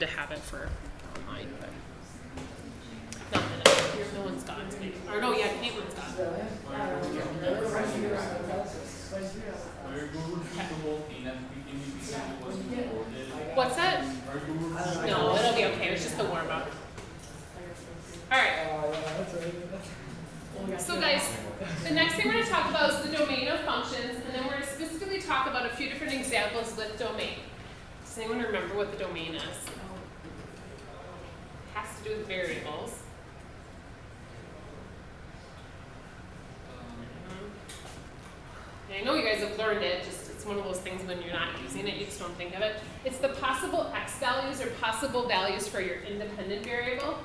to have it for online, but no one's gone today. Or no, yeah, Caitlin's gone. What's that? No, it'll be okay. It's just the warm up. All right. So guys, the next thing we're going to talk about is the domain of functions, and then we're going to specifically talk about a few different examples with domain. Does anyone remember what the domain is? It has to do with variables. And I know you guys have learned it, just it's one of those things when you're not using it, you just don't think of it. It's the possible x values or possible values for your independent variable.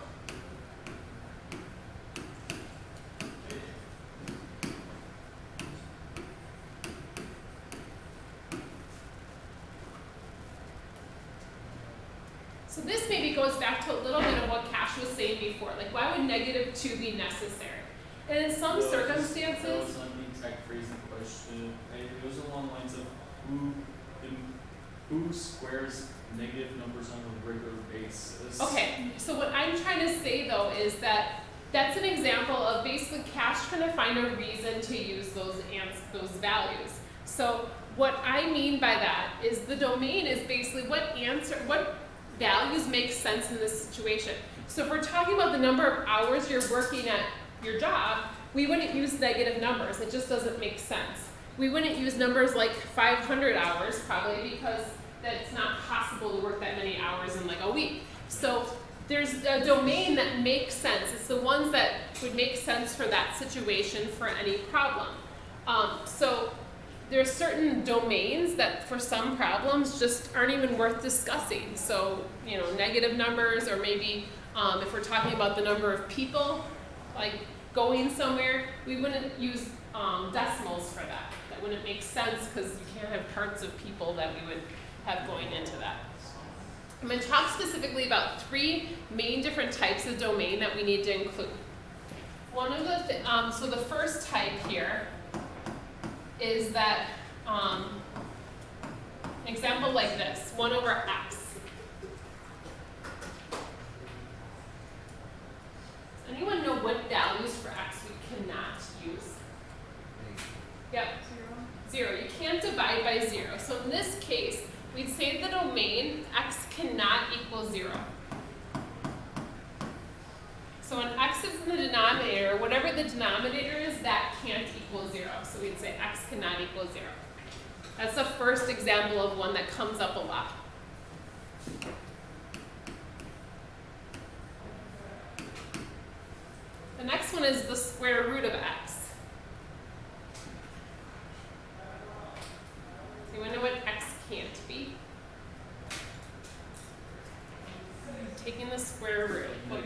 So this maybe goes back to a little bit of what Cash was saying before, like why would -2 be necessary? And in some circumstances, question. It goes along the lines of who squares negative numbers on a regular basis. Okay, so what I'm trying to say though is that that's an example of basically Cash trying to find a reason to use those values. So what I mean by that is the domain is basically what values make sense in this situation. So if we're talking about the number of hours you're working at your job, we wouldn't use negative numbers. It just doesn't make sense. We wouldn't use numbers like 500 hours probably because that's not possible to work that many hours in like a week. So there's a domain that makes sense. It's the ones that would make sense for that situation for any problem. So there's certain domains that for some problems just aren't even worth discussing. So, you know, negative numbers, or maybe if we're talking about the number of people, like going somewhere, we wouldn't use decimals for that. That wouldn't make sense because you can't have parts of people that we would have going into that. I'm going to talk specifically about 3 main different types of domain that we need to include. One of the so the first type here is that an example like this, 1 over x. Does anyone know what values for x we cannot use? Yep. 0. You can't divide by 0. So in this case, we'd say the domain x cannot equal 0. So when x is in the denominator, whatever the denominator is, that can't equal 0. So we'd say x cannot equal 0. That's the first example of one that comes up a lot. The next one is the square root of x. So you want to know what x can't be? Taking the square root.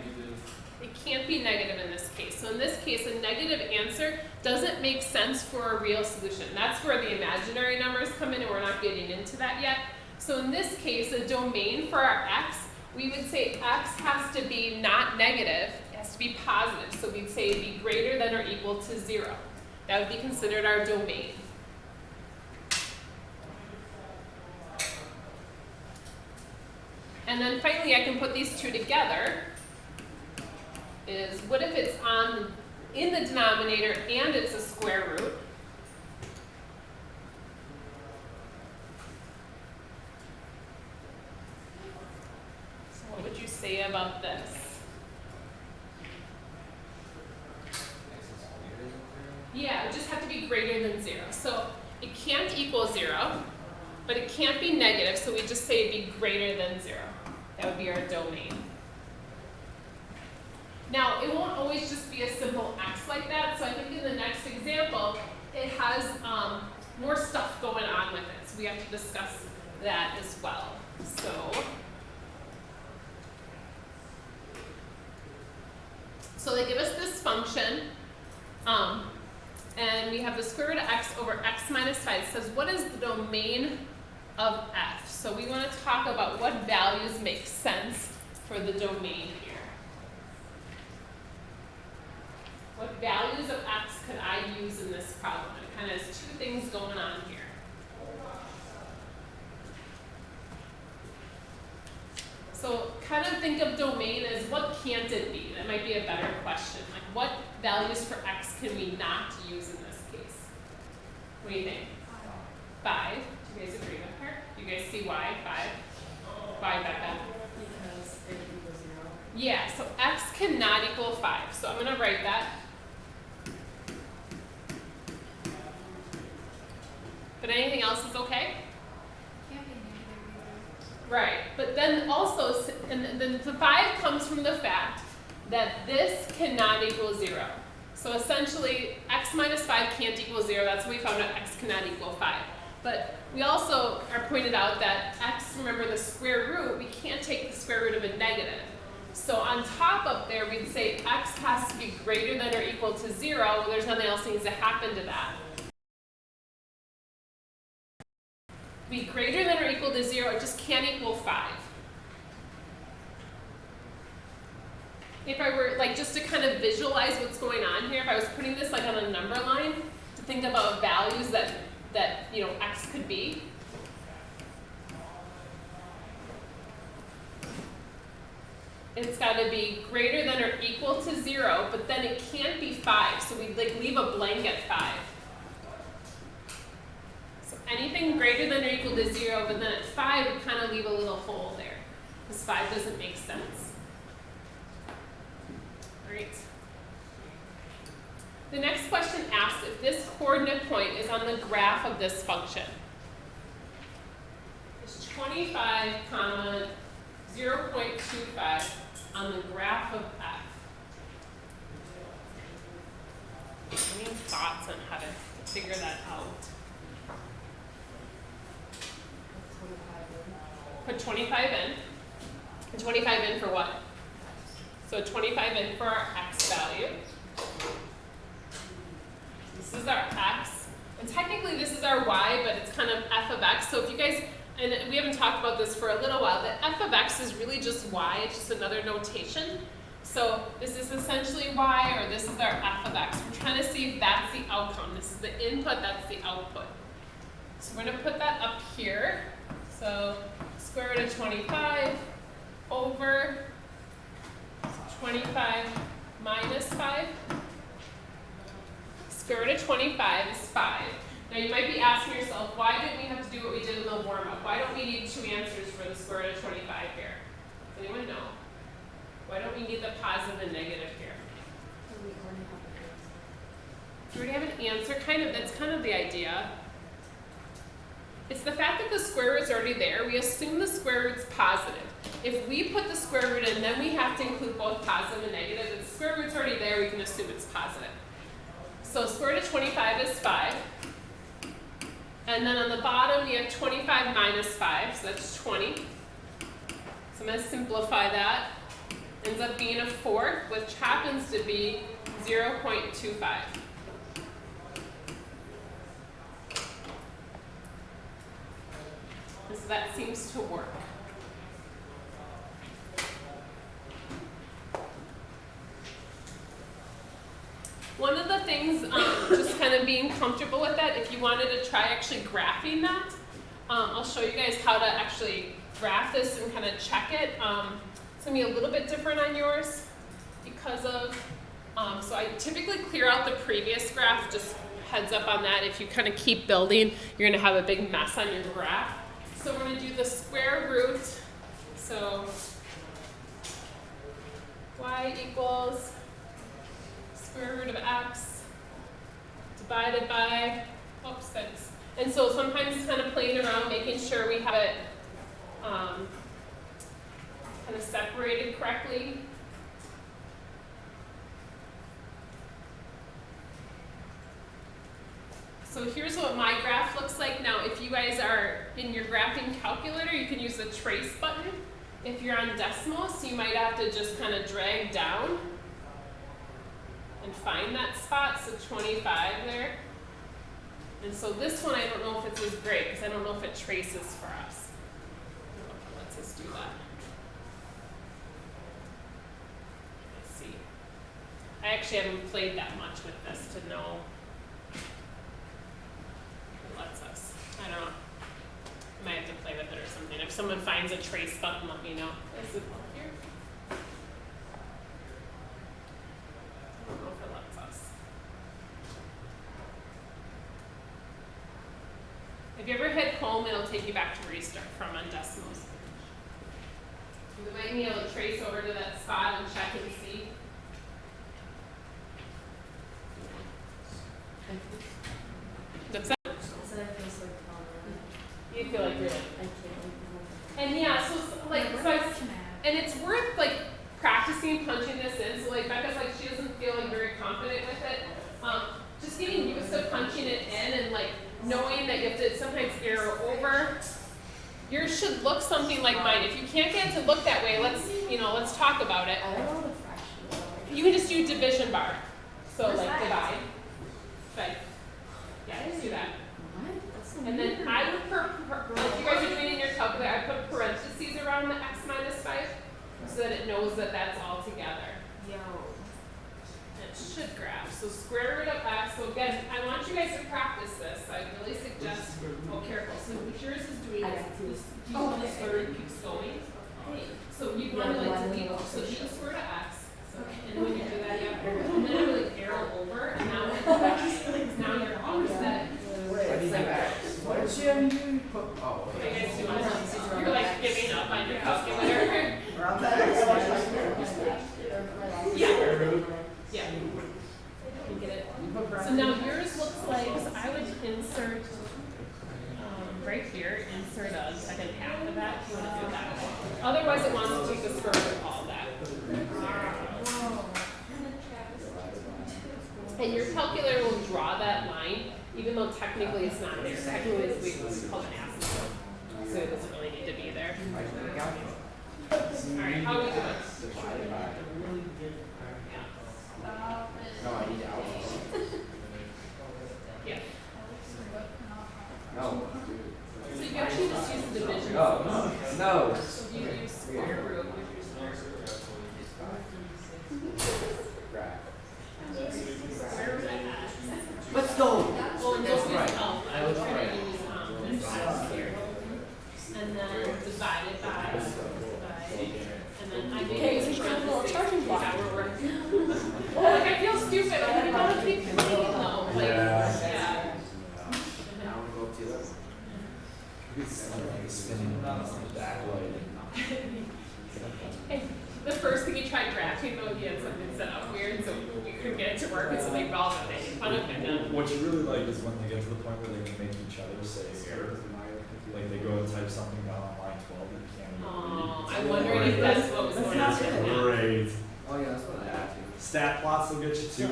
It can't be negative in this case. So in this case, a negative answer doesn't make sense for a real solution. That's where the imaginary numbers come in, and we're not getting into that yet. So in this case, a domain for our x, we would say x has to be not negative, it has to be positive. So we'd say be greater than or equal to 0. That would be considered our domain. And then finally, I can put these two together. Is what if it's in the denominator and it's a square root? So what would you say about this? Yeah, it would just have to be greater than 0. So it can't equal 0, but it can't be negative, so we just say it'd be greater than 0. That would be our domain. Now, it won't always just be a simple x like that, so I think in the next example, it has more stuff going on with it, so we have to discuss that as well. So they give us this function, and we have the square root of x over x minus 5. It says, what is the domain of f? So we want to talk about what values make sense for the domain here. What values of x could I use in this problem? It kind of has 2 things going on here. So kind of think of domain as what can't it be? That might be a better question. Like what values for x can we not use in this case? What do you think? 5. Do you guys agree with her? Do you guys see why 5? Why, Becca? Because it equals 0. Yeah, so x cannot equal 5. So I'm going to write that. But anything else is okay? Can't be negative either. Right, but then also, and then the 5 comes from the fact that this cannot equal 0. So essentially, x minus 5 can't equal 0. That's what we found out, x cannot equal 5. But we also are pointed out that x, remember the square root, we can't take the square root of a negative. So on top of there, we'd say x has to be greater than or equal to 0. Well, there's nothing else that needs to happen to that. Be greater than or equal to 0, it just can't equal 5. If I were, like, just to kind of visualize what's going on here, if I was putting this like on a number line to think about values that you know, x could be. It's got to be greater than or equal to 0, but then it can't be 5, so we'd like leave a blank at 5. So anything greater than or equal to 0, but then at 5, we kind of leave a little hole there, because 5 doesn't make sense. All right. The next question asks if this coordinate point is on the graph of this function. Is 25, comma 0.25 on the graph of f? Any thoughts on how to figure that out? Put 25 in. And 25 in for what? So 25 in for our x value. This is our x. And technically this is our y, but it's kind of f of x. So if you guys, and we haven't talked about this for a little while, the f of x is really just y. It's just another notation. So this is essentially y, or this is our f of x. We're trying to see if that's the outcome. This is the input, that's the output. So we're going to put that up here. So square root of 25 over 25 minus 5. Square root of 25 is 5. Now you might be asking yourself, why didn't we have to do what we did in the warm-up? Why don't we need 2 answers for the square root of 25 here? Does anyone know? Why don't we need the positive and negative here? We already have an answer. Do we already have an answer? Kind of, that's kind of the idea. It's the fact that the square root's already there. We assume the square root's positive. If we put the square root in, then we have to include both positive and negative. If the square root's already there, we can assume it's positive. So square root of 25 is 5. And then on the bottom, we have 25 minus 5, so that's 20. So I'm going to simplify that. Ends up being a fourth, which happens to be 0.25. So that seems to work. One of the things, just kind of being comfortable with that, if you wanted to try actually graphing that, I'll show you guys how to actually graph this and kind of check it. It's going to be a little bit different on yours because of, so I typically clear out the previous graph, just heads up on that. If you kind of keep building, you're going to have a big mess on your graph. So we're going to do the square root, so y equals square root of x divided by, oops, that's, and so sometimes it's kind of playing around, making sure we have it kind of separated correctly. So here's what my graph looks like. Now, if you guys are in your graphing calculator, you can use the trace button. If you're on Decimals, you might have to just kind of drag down and find that spot, so 25 there. And so this one, I don't know if it's as great, because I don't know if it traces for us. I don't know if it lets us do that. Let's see. I actually haven't played that much with this to know if it lets us. I don't know. I might have to play with it or something. I've if someone finds a trace button, let me know. Is it up here? I don't know if it lets us. If you ever hit home, it'll take you back to restart from on decimals. You might be able to trace over to that spot and check and see. That's it. I said I feel so calm. You feel like you're I can't. And yeah, so and it's worth like practicing punching this in. So like Becca's like she doesn't feel like very confident with it. Just getting used to punching it in and like knowing that you have to sometimes arrow over. Yours should look something like mine. If you can't get it to look that way, let's talk about it. I don't know the fraction. You can just do division bar. So Where's like that? divide. Right. Yeah, just do that. What? That's so And then weird. I would like you guys are doing in your calculator, I put parentheses around the x minus 5 so that it knows that that's all together. Yo. It should graph. So square root of x. So again, I want you guys to practice this. I really suggest, careful. So what yours is doing I is got two. this, do you want the square root keeps going? So you want to like delete, so do the square root of x. And when you do that, you have to and then I would like arrow over, and now when you go back, now you're all set. What did she have you put? Oh, What are you guys doing? You're like giving up on your calculator. around that. Yeah. Yeah. You get it? So now yours looks like, so I would insert, right here, insert a second half of that if you want to do that. Otherwise it wants to take the square root of all that. And your calculator will draw that line, even though technically it's not there. Technically it's what's called an asymptote. So it doesn't really need to be there. Alright, how are we doing? No, I need alpha. Yeah. No. So you can actually just use the division. No. No. So you use square root. Square root of x. Let's go. Well, and don't use Right. I would try to use this x here. And then divided by, and then I made it a little charging block. Like I feel stupid, I'm like, I don't think though, like, yeah. Now we'll go to the. Spinning back light. And the first thing he tried graphing though, he had something set up weird, so we couldn't get it to work, and so they all making fun of him now. What you really like is when they get to the point where they can make each other say error. Like they go and type something down on line 12 and you can't even Oh, read it. I'm wondering if that's what was going on with him. Great. Oh yeah, that's what I have to. Stat plots will get you too.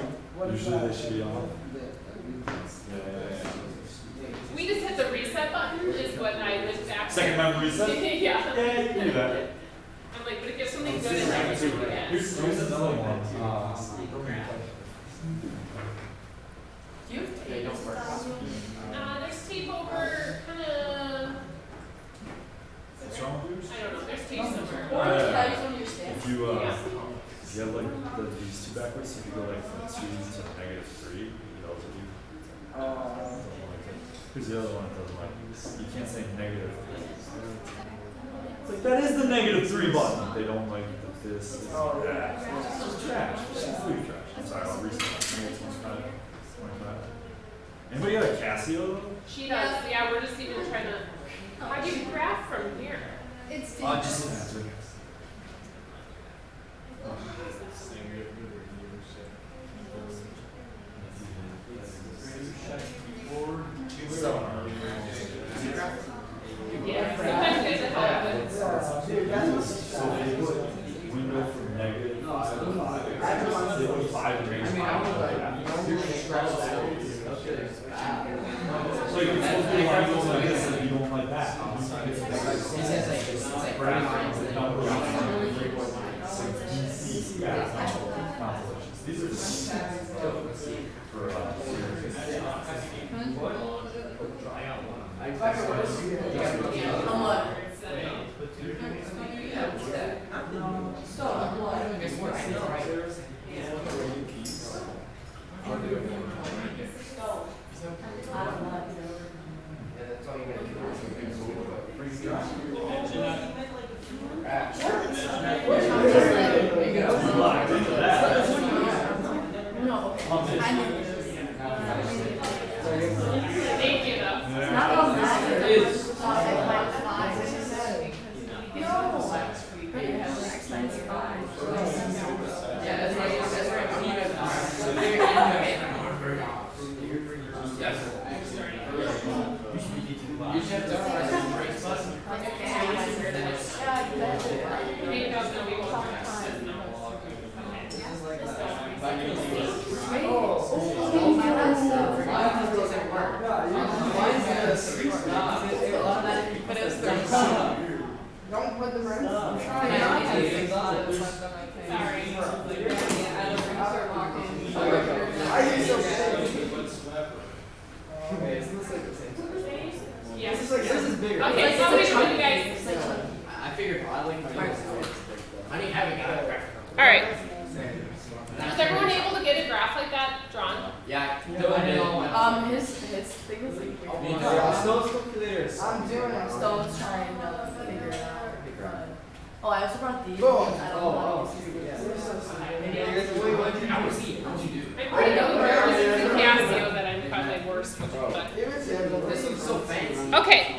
Usually they should be on. We just hit the reset button is what I went back. Second memory reset? Yeah. Yeah, you can do that. I'm like, but it gives something good and everything again. Here's another one. They don't work. There's tape over, kind of. What's wrong with yours? I don't know. There's tape somewhere. If you have like these two backwards, if you go like from 2 to -3, you know what you here's the other one that doesn't like this. You can't say negative. It's like that is the -3 button. They don't like this. It's just trash. It's complete trash. I'm sorry, I'll restart. Maybe it's 25. Anybody got a Casio though? She does. Yeah, we're just even trying to. How do you graph from here? It's Just Yeah. Sometimes there's a help, but So they would window from negative to 5. They would 5 to range 5. So you're supposed to be like this and you don't like that. These are just for Yeah, that's all you gotta do. All right. Is everyone able to get a graph like that drawn? Yeah, His thing is like. Stone's calculators. I'm doing it. Stone's trying to figure it out. Oh, I also brought these. Oh, because I don't know. How was he? How'd you do? I'm pretty nervous with Casio that I'm probably worse with it, but. This looks so fancy. Okay.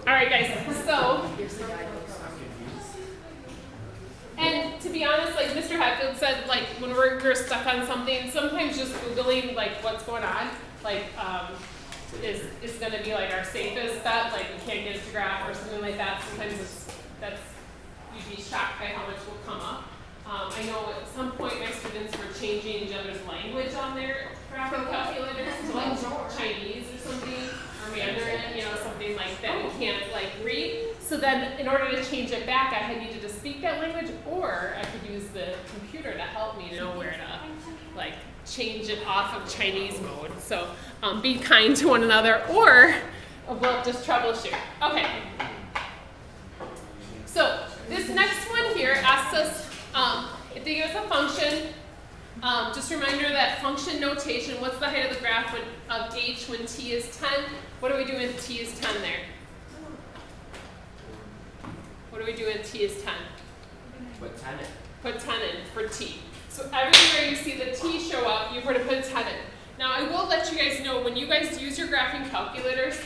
All right, guys. So, Here's the guide. and to be honest, like Mr. Hatfield said, like when we're stuck on something, sometimes just Googling like what's going on, like is going to be like our safest bet. Like we can't get it to graph or something like that. Sometimes that's you'd be shocked by how much will come up. I know at some point my students were changing each other's language on their graphing calculators to like Chinese or something, or Mandarin, you know, something like that we can't like read. So then in order to change it back, I had needed to speak that language, or I could use the computer to help me know where to like change it off of Chinese mode. So be kind to one another, or we'll just troubleshoot. Okay. So this next one here asks us, if they give us a function, just a reminder that function notation, what's the height of the graph of h when t is 10? What do we do when t is 10 there? What do we do when t is 10? Put 10 in. Put 10 in for t. So everywhere you see the t show up, you've got to put 10 in. Now I will let you guys know, when you guys use your graphing calculators,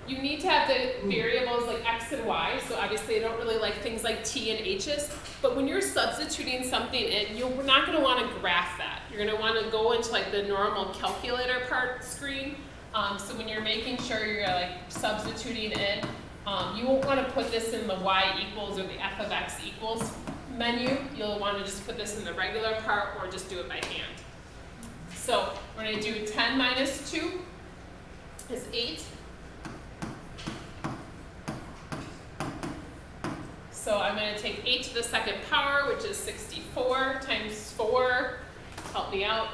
you need to have the variables like x and y, so obviously I don't really like things like t and h's, but when you're substituting something in, you're not going to want to graph that. You're going to want to go into like the normal calculator part screen, so when you're making sure you're like substituting in, you won't want to put this in the y equals or the f of x equals menu. You'll want to just put this in the regular part or just do it by hand. So we're going to do 10 minus 2 is 8. So I'm going to take 8 to the second power, which is 64 times 4. Help me out.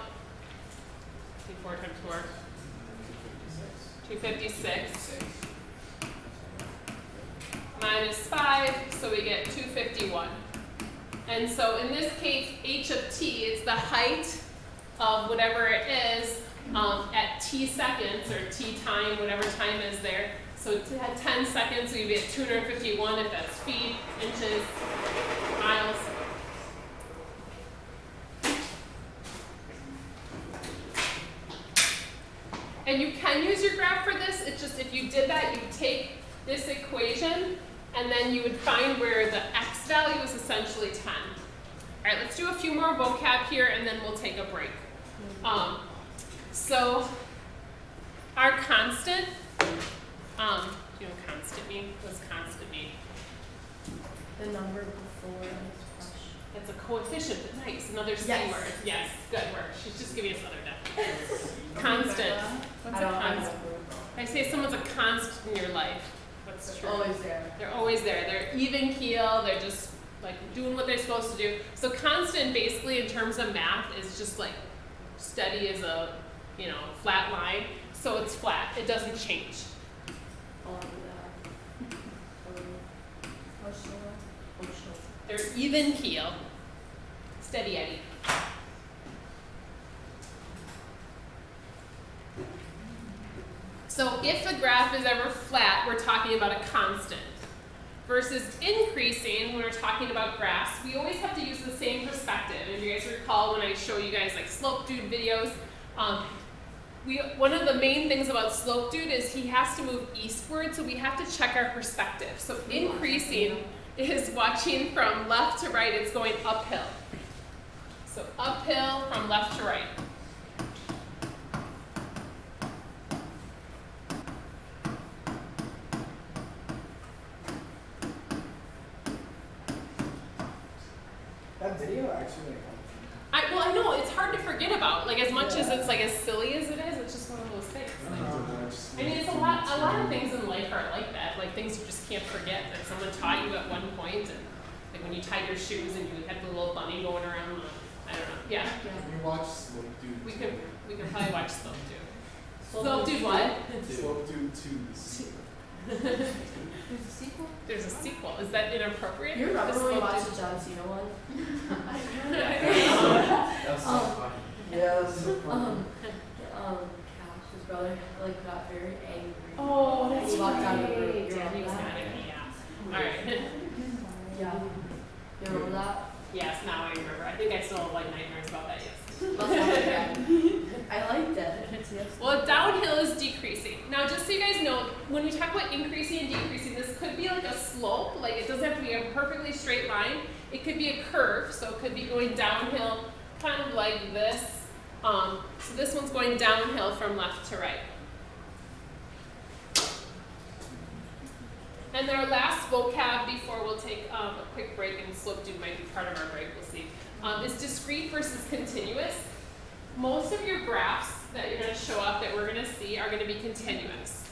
64 times 4. 256. Minus 5, so we get 251. And so in this case, h of t is the height of whatever it is at t seconds, or t time, whatever time is there. So at 10 seconds, we get 251 if that's feet, inches, miles. And you can use your graph for this. It's just if you did that, you would take this equation, and then you would find where the x value is essentially 10. All right, let's do a few more vocab here, and then we'll take a break. So our constant, do you know what constant mean? What does constant mean? The number before. It's a coefficient. Nice, another C Yes. word. Yes, good work. She's just giving us another definition. Constant. What's a constant? I say someone's a constant in your life. What's true? Always there. They're always there. They're even keel. They're just like doing what they're supposed to do. So constant, basically, in terms of math, is just like steady as a, you know, flat line. So it's flat. It doesn't change. They're even keel. Steady Eddie. So if the graph is ever flat, we're talking about a constant. Versus increasing, when we're talking about graphs, we always have to use the same perspective. If you guys recall when I show you guys like Slope Dude videos, one of the main things about Slope Dude is he has to move eastward, so we have to check our perspective. So increasing is watching from left to right, it's going uphill. So uphill from left to right. That video actually Well, I know, it's hard to forget about. Like, as much as it's like as silly as it is, it's just one of those things. Like, I mean, it's a lot of things in life are like that. Like things you just can't forget that someone taught you at one point, and like when you tied your shoes and you had the little bunny going around. I don't know. Yeah. We watch Slope Dude. We could probably watch Slope Dude. Slope Dude what? Slope Dude 2. There's a sequel? There's a sequel. Is that inappropriate? You remember The when we Slope watched Dude- the John Cena one? Yes. His brother like got very angry. Oh, that's He walked out of the room. right. You Yeah, he was remember mad that? at me, yeah. Alright. Yeah. You remember that? Yes, now I remember. I think I still have like nightmares about that, yes. That's not bad. I liked it. Well, downhill is decreasing. Now, just so you guys know, when we talk about increasing and decreasing, this could be like a slope, like it doesn't have to be a perfectly straight line. It could be a curve, so it could be going downhill kind of like this. So this one's going downhill from left to right. And our last vocab before we'll take a quick break, and slope due might be part of our break, we'll see, is discrete versus continuous. Most of your graphs that you're going to show up that we're going to see are going to be continuous.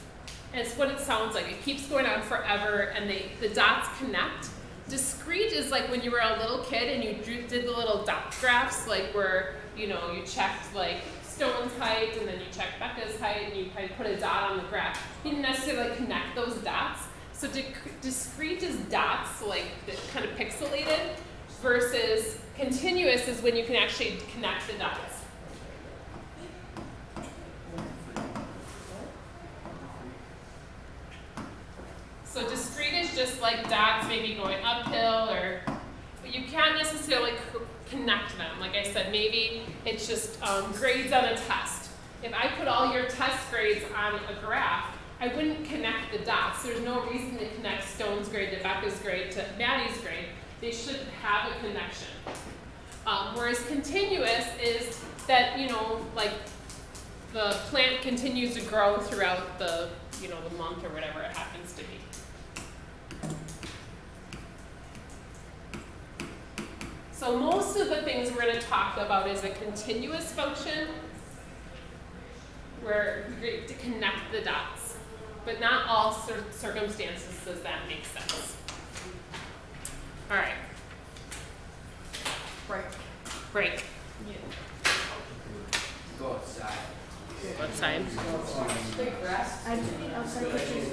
And it's what it sounds like. It keeps going on forever and the dots connect. Discrete is like when you were a little kid and you did the little dot graphs, like where, you know, you checked like Stone's height and then you checked Becca's height and you kind of put a dot on the graph. You didn't necessarily like connect those dots. So discrete is dots, like kind of pixelated, versus continuous is when you can actually connect the dots. So discrete is just like dots maybe going uphill, but you can't necessarily connect them. Like I said, maybe it's just grades on a test. If I put all your test grades on a graph, I wouldn't connect the dots. There's no reason to connect Stone's grade to Becca's grade to Maddie's grade. They should have a connection. Whereas continuous is that, you know, like the plant continues to grow throughout the, you know, the month or whatever it happens to be. So most of the things we're going to talk about is a continuous function where we're going to connect the dots. But not all circumstances does that make sense. All right. Break. Go outside. What side? The grass. I'd outside pictures.